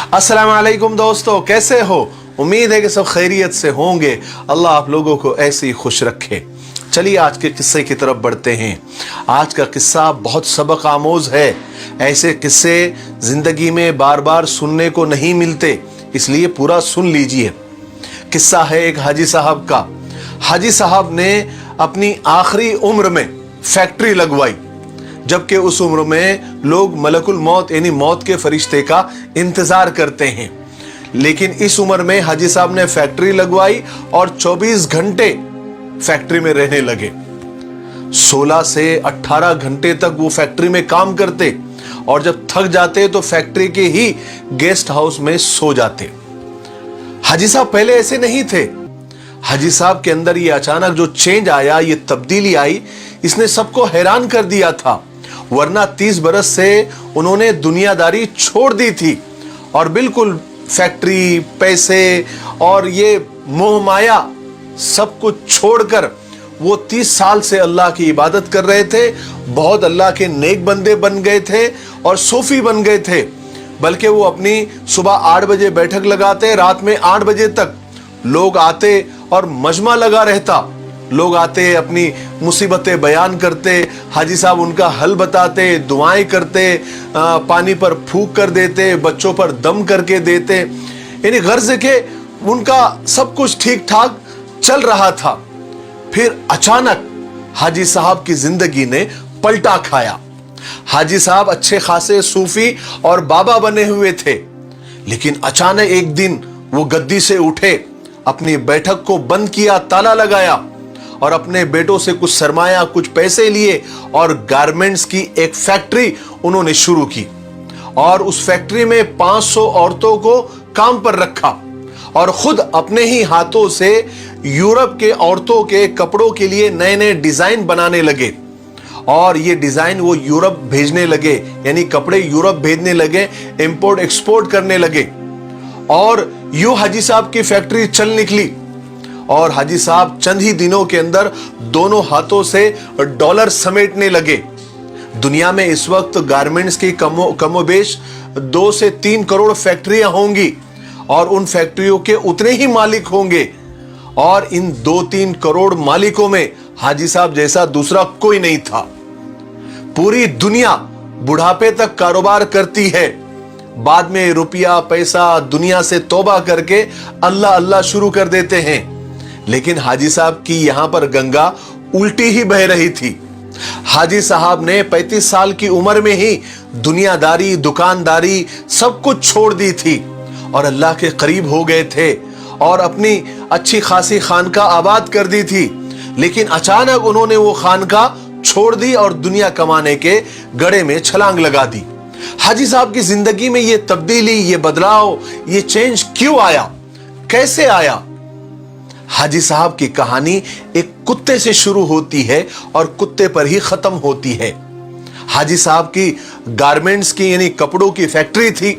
अस्सलाम वालेकुम दोस्तों, कैसे हो? उम्मीद है कि सब खैरियत से होंगे। अल्लाह आप लोगों को ऐसे ही खुश रखे। चलिए आज के किस्से की तरफ बढ़ते हैं। आज का किस्सा बहुत सबक आमोज है। ऐसे किस्से जिंदगी में बार बार सुनने को नहीं मिलते, इसलिए पूरा सुन लीजिए। किस्सा है एक हाजी साहब का। हाजी साहब ने अपनी आखिरी उम्र में फैक्ट्री लगवाई, जबकि उस उम्र में लोग मलकुल मौत यानी मौत के फरिश्ते का इंतजार करते हैं। लेकिन इस उम्र में हाजी साहब ने फैक्ट्री लगवाई और 24 घंटे फैक्ट्री में रहने लगे। 16 से 18 घंटे तक वो फैक्ट्री में काम करते और जब थक जाते तो फैक्ट्री के ही गेस्ट हाउस में सो जाते। हाजी साहब पहले ऐसे नहीं थे। हाजी साहब के अंदर ये अचानक जो चेंज आया, ये तब्दीली आई, इसने सबको हैरान कर दिया था। वरना 30 बरस से उन्होंने दुनियादारी छोड़ दी थी और बिल्कुल फैक्ट्री, पैसे और ये मोह माया सब कुछ छोड़कर वो 30 साल से अल्लाह की इबादत कर रहे थे। बहुत अल्लाह के नेक बंदे बन गए थे और सूफी बन गए थे। बल्कि वो अपनी सुबह 8 बजे बैठक लगाते, रात में 8 बजे तक लोग आते और मजमा लगा रहता। लोग आते, अपनी मुसीबतें बयान करते, हाजी साहब उनका हल बताते, दुआएं करते, पानी पर फूंक कर देते, बच्चों पर दम करके देते। यानी गर्ज के उनका सब कुछ ठीक ठाक चल रहा था। फिर अचानक हाजी साहब की जिंदगी ने पलटा खाया। हाजी साहब अच्छे खासे सूफी और बाबा बने हुए थे, लेकिन अचानक एक दिन वो गद्दी से उठे, अपनी बैठक को बंद किया, ताला लगाया और अपने बेटों से कुछ सरमाया, कुछ पैसे लिए और गारमेंट्स की एक फैक्ट्री उन्होंने शुरू की। और उस फैक्ट्री में 500 औरतों को काम पर रखा और खुद अपने ही हाथों से यूरोप के औरतों के कपड़ों के लिए नए नए डिजाइन बनाने लगे और ये डिजाइन वो यूरोप भेजने लगे, यानी कपड़े यूरोप भेजने लगे, इंपोर्ट एक्सपोर्ट करने लगे। और यूं हाजी साहब की फैक्ट्री चल निकली और हाजी साहब चंद ही दिनों के अंदर दोनों हाथों से डॉलर समेटने लगे। दुनिया में इस वक्त गारमेंट्स की कमोबेश 2 से 3 करोड़ फैक्ट्रियां होंगी और उन फैक्ट्रियों के उतने ही मालिक होंगे और इन 2-3 करोड़ मालिकों में हाजी साहब जैसा दूसरा कोई नहीं था। पूरी दुनिया बुढ़ापे तक कारोबार करती है, बाद में रुपया पैसा दुनिया से तौबा करके अल्लाह अल्लाह शुरू कर देते हैं। लेकिन हाजी साहब की यहां पर गंगा उल्टी ही बह रही थी। हाजी साहब ने 35 साल की उम्र में ही दुनियादारी, दुकानदारी सब कुछ छोड़ दी थी और अल्लाह के करीब हो गए थे और अपनी अच्छी खासी खानका आबाद कर दी थी। लेकिन अचानक उन्होंने वो खानका छोड़ दी और दुनिया कमाने के गड़े में छलांग लगा दी। हाजी साहब की जिंदगी में ये तब्दीली, ये बदलाव, ये चेंज क्यों आया, कैसे आया? हाजी साहब की कहानी एक कुत्ते से शुरू होती है और कुत्ते पर ही खत्म होती है। हाजी साहब की गारमेंट्स की यानी कपड़ों की फैक्ट्री थी।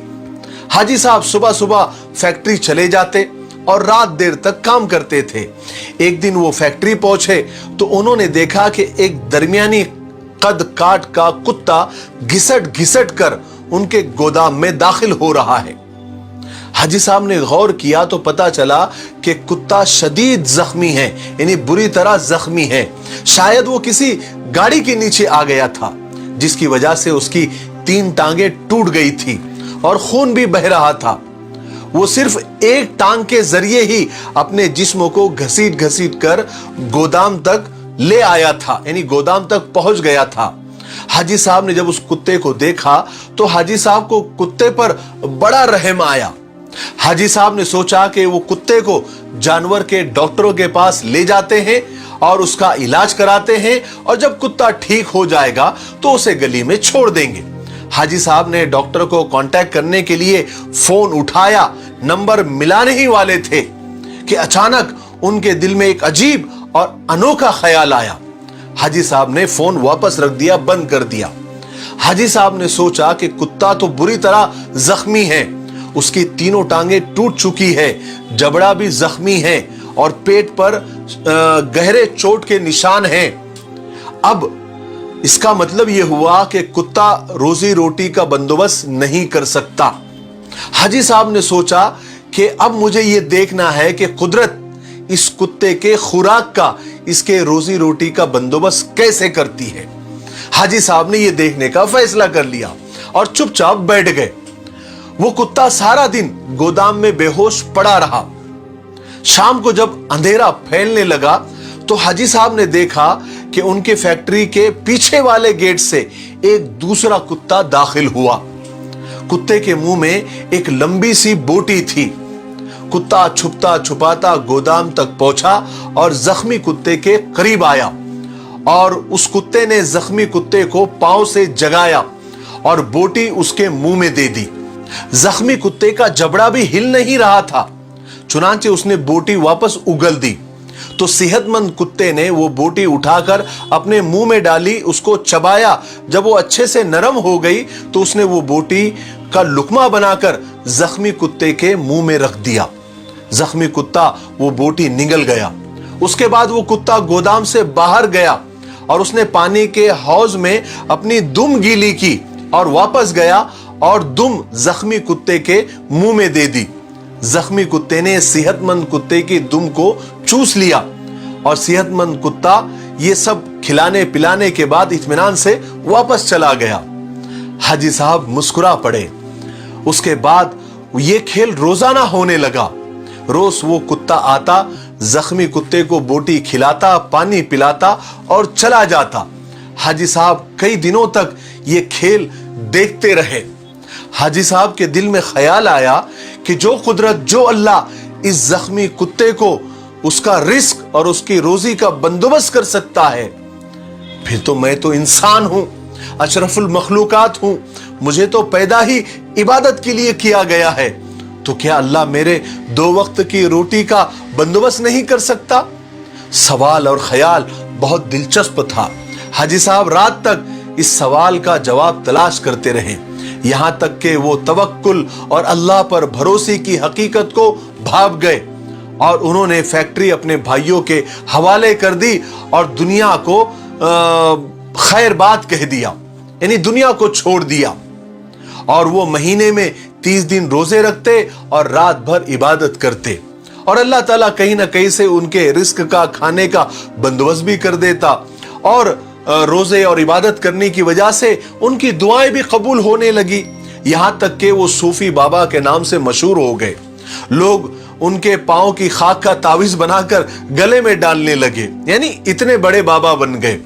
हाजी साहब सुबह सुबह फैक्ट्री चले जाते और रात देर तक काम करते थे। एक दिन वो फैक्ट्री पहुंचे तो उन्होंने देखा कि एक दरमियानी कद काट का कुत्ता घिसट घिसट कर उनके गोदाम में दाखिल हो रहा है। हाजी साहब ने गौर किया तो पता चला कि कुत्ता शदीद जख्मी है, यानी बुरी तरह जख्मी है। शायद वो किसी गाड़ी के नीचे आ गया था, जिसकी वजह से उसकी 3 टांगे टूट गई थी और खून भी बह रहा था। वो सिर्फ एक टांग के जरिए ही अपने जिस्म को घसीट घसीट कर गोदाम तक ले आया था, यानी गोदाम तक पहुंच गया था। हाजी साहब ने जब उस कुत्ते को देखा तो हाजी साहब को कुत्ते पर बड़ा रहम आया। हाजी साहब ने सोचा कि वो कुत्ते को जानवर के डॉक्टरों के पास ले जाते हैं और उसका इलाज कराते हैं और जब कुत्ता ठीक हो जाएगा तो उसे गली में छोड़ देंगे। हाजी साहब ने डॉक्टर को कांटेक्ट करने के लिए फोन उठाया, नंबर मिलाने ही वाले थे कि अचानक उनके दिल में एक अजीब और अनोखा ख्याल आया। हाजी साहब ने फोन वापस रख दिया, बंद कर दिया। हाजी साहब ने सोचा कि कुत्ता तो बुरी तरह जख्मी है, उसकी तीनों टांगे टूट चुकी है, जबड़ा भी जख्मी है और पेट पर गहरे चोट के निशान हैं। अब इसका मतलब यह हुआ कि कुत्ता रोजी रोटी का बंदोबस्त नहीं कर सकता। हाजी साहब ने सोचा कि अब मुझे ये देखना है कि कुदरत इस कुत्ते के खुराक का, इसके रोजी रोटी का बंदोबस्त कैसे करती है। हाजी साहब ने यह देखने का फैसला कर लिया और चुपचाप बैठ गए। वो कुत्ता सारा दिन गोदाम में बेहोश पड़ा रहा। शाम को जब अंधेरा फैलने लगा तो हाजी साहब ने देखा कि उनके फैक्ट्री के पीछे वाले गेट से एक दूसरा कुत्ता दाखिल हुआ। कुत्ते के मुंह में एक लंबी सी बोटी थी। कुत्ता छुपता छुपाता गोदाम तक पहुंचा और जख्मी कुत्ते के करीब आया और उस कुत्ते ने जख्मी कुत्ते को पांव से जगाया और बोटी उसके मुंह में दे दी। जख्मी कुत्ते का जबड़ा भी हिल नहीं रहा था, चुनांचे उसने बोटी वापस उगल दी। तो सेहतमंद कुत्ते ने वो बोटी उठाकर अपने मुंह में डाली, उसको चबाया। जब वो अच्छे से नरम हो गई तो उसने वो बोटी का लुकमा बनाकर जख्मी कुत्ते के मुंह में रख दिया। जख्मी कुत्ता वो बोटी निगल गया। उसके बाद वो कुत्ता गोदाम से बाहर गया और उसने पानी के हौज में अपनी दुम गीली की और वापस गया और दुम जख्मी कुत्ते के मुंह में दे दी। जख्मी कुत्ते ने सेहतमंद कुत्ते की दुम को चूस लिया और सेहतमंद कुत्ता ये सब खिलाने पिलाने के बाद इत्मीनान से वापस चला गया। हाजी साहब मुस्कुरा पड़े। उसके बाद ये खेल रोजाना होने लगा। रोज वो कुत्ता आता, जख्मी कुत्ते को बोटी खिलाता, पानी पिलाता और चला जाता। हाजी साहब कई दिनों तक ये खेल देखते रहे। हाजी साहब के दिल में ख्याल आया कि जो कुदरत, जो अल्लाह इस जख्मी कुत्ते को उसका रिस्क और उसकी रोजी का बंदोबस्त कर सकता है, फिर तो मैं तो इंसान हूं, अशरफुल मखलूकात हूं, मुझे तो पैदा ही इबादत के लिए किया गया है, तो क्या अल्लाह मेरे 2 वक्त की रोटी का बंदोबस्त नहीं कर सकता? सवाल और ख्याल बहुत दिलचस्प था। हाजी साहब रात तक इस सवाल का जवाब तलाश करते रहे, यहां तक कि वो तवक्कुल और अल्लाह पर भरोसे की हकीकत को भाप गए और उन्होंने फैक्ट्री अपने भाइयों के हवाले कर दी और दुनिया को खैर बात कह दिया, यानी दुनिया को छोड़ दिया। और वो महीने में 30 दिन रोजे रखते और रात भर इबादत करते और अल्लाह ताला कहीं ना कहीं से उनके रिस्क का, खाने का बंदोबस्त भी कर देता और रोजे और इबादत करने की वजह से उनकी दुआएं भी कबूल होने लगी। यहां तक कि वो सूफी बाबा के नाम से मशहूर हो गए। लोग उनके पांव की खाक का तावीज बनाकर गले में डालने लगे, यानी इतने बड़े बाबा बन गए।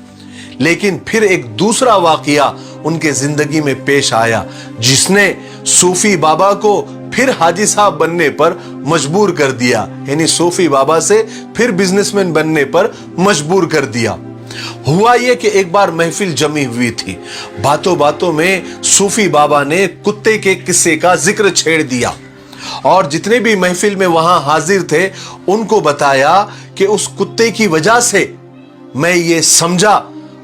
लेकिन फिर एक दूसरा वाकया उनके जिंदगी में पेश आया जिसने सूफी बाबा को फिर हाजी साहब बनने पर मजबूर कर दिया, यानी सूफी बाबा से फिर बिजनेसमैन बनने पर मजबूर कर दिया। हुआ यह कि एक बार महफिल जमी हुई थी। बातों बातों में सूफी बाबा ने कुत्ते के किस्से का जिक्र छेड़ दिया और जितने भी महफिल में वहां हाजिर थे उनको बताया कि उस कुत्ते की वजह से मैं ये समझा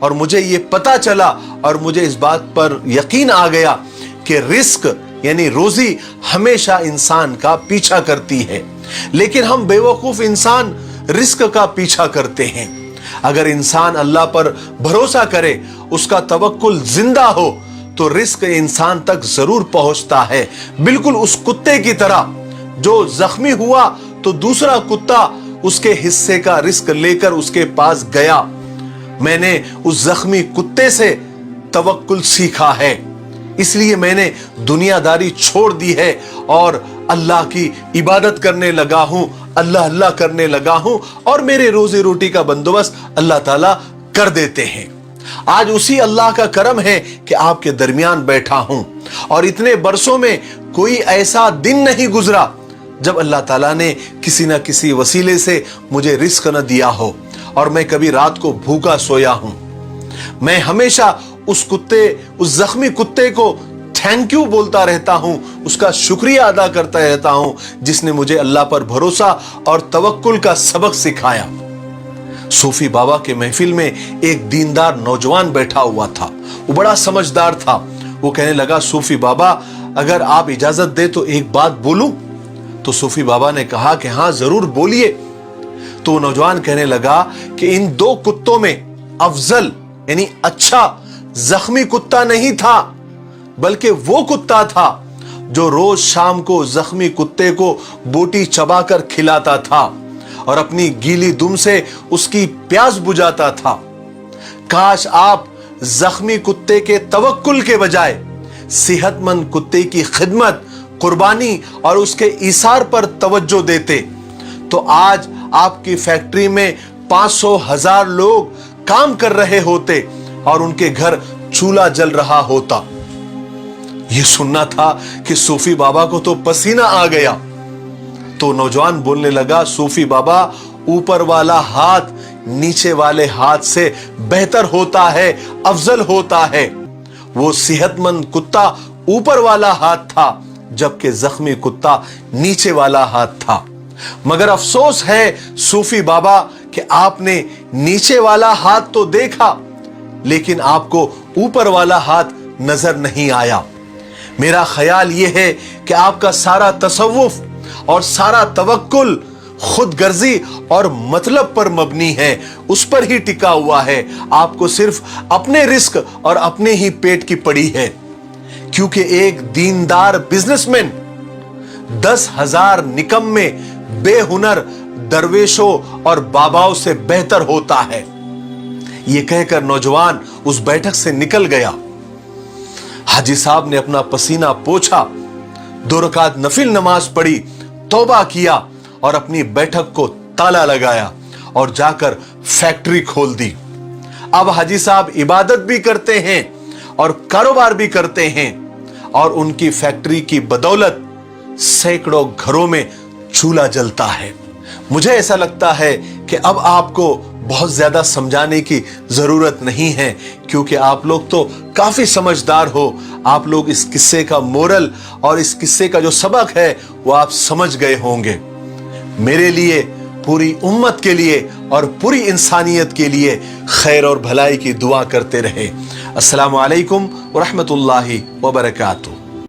और मुझे ये पता चला और मुझे इस बात पर यकीन आ गया कि रिस्क यानी रोजी हमेशा इंसान का पीछा करती है, लेकिन हम बेवकूफ इंसान रिस्क का पीछा करते हैं। अगर इंसान अल्लाह पर भरोसा करे, उसका तवक्कुल जिंदा हो, तो रिस्क इंसान तक जरूर पहुंचता है। बिल्कुल उस कुत्ते की तरह जो जख्मी हुआ तो दूसरा कुत्ता उसके हिस्से का रिस्क लेकर उसके पास गया। मैंने उस जख्मी कुत्ते से तवक्कुल सीखा है, इसलिए मैंने दुनियादारी छोड़ दी है और अल्लाह की इबादत करने लगा हूं, अल्लाह अल्लाह करने लगा हूं और मेरे रोजी रोटी का बंदोबस्त अल्लाह ताला कर देते हैं। आज उसी अल्लाह का करम है कि आपके दरमियान बैठा हूं और इतने बरसों में कोई ऐसा दिन नहीं गुजरा जब अल्लाह ताला ने किसी ना किसी वसीले से मुझे रिस्क न दिया हो और मैं कभी रात को भूखा सोया हूं। मैं हमेशा उस जख्मी कुत्ते को थैंक यू बोलता रहता हूं, उसका शुक्रिया अदा करता रहता हूं जिसने मुझे अल्लाह पर भरोसा और तवक्कुल का सबक सिखाया। सूफी बाबा के महफिल में एक दीनदार नौजवान बैठा हुआ था, वो बड़ा समझदार था। वो कहने लगा, सूफी बाबा अगर आप इजाजत दे तो एक बात बोलूं? तो सूफी बाबा ने कहा कि हाँ जरूर बोलिए। तो नौजवान कहने लगा कि इन 2 कुत्तों में अफजल यानी अच्छा जख्मी कुत्ता नहीं था, बल्कि वो कुत्ता था जो रोज शाम को जख्मी कुत्ते को बोटी चबाकर खिलाता था और अपनी गीली दुम से उसकी प्यास बुझाता था। काश आप जख्मी कुत्ते के तवक्कुल के बजाय सेहतमंद कुत्ते की खिदमत, कुर्बानी और उसके ईसार पर तवज्जो देते तो आज आपकी फैक्ट्री में 500,000 लोग काम कर रहे होते और उनके घर चूल्हा जल रहा होता। यह सुनना था कि सूफी बाबा को तो पसीना आ गया। तो नौजवान बोलने लगा, सूफी बाबा, ऊपर वाला हाथ नीचे वाले हाथ से बेहतर होता है, अफजल होता है। वो सेहतमंद कुत्ता ऊपर वाला हाथ था, जबकि जख्मी कुत्ता नीचे वाला हाथ था। मगर अफसोस है सूफी बाबा कि आपने नीचे वाला हाथ तो देखा, लेकिन आपको ऊपर वाला हाथ नजर नहीं आया। मेरा ख्याल यह है कि आपका सारा तसव्वुफ और सारा तवक्कुल खुद गर्जी और मतलब पर मबनी है, उस पर ही टिका हुआ है। आपको सिर्फ अपने रिस्क और अपने ही पेट की पड़ी है, क्योंकि एक दीनदार बिजनेसमैन 10,000 निकम्मे बेहुनर दरवेशों और बाबाओं से बेहतर होता है। यह कहकर नौजवान उस बैठक से निकल गया। हाजी साहब ने अपना पसीना पोंछा, 2 रकात नफिल नमाज पढ़ी, तौबा किया और अपनी बैठक को ताला लगाया और जाकर फैक्ट्री खोल दी। अब हाजी साहब इबादत भी करते हैं और कारोबार भी करते हैं और उनकी फैक्ट्री की बदौलत सैकड़ों घरों में चूल्हा जलता है। मुझे ऐसा लगता है कि अब आपको बहुत ज्यादा समझाने की जरूरत नहीं है, क्योंकि आप लोग तो काफी समझदार हो। आप लोग इस किस्से का मोरल और इस किस्से का जो सबक है वो आप समझ गए होंगे। मेरे लिए, पूरी उम्मत के लिए और पूरी इंसानियत के लिए खैर और भलाई की दुआ करते रहे। अस्सलामु अलैकुम व रहमतुल्लाहि व बरकातुहू।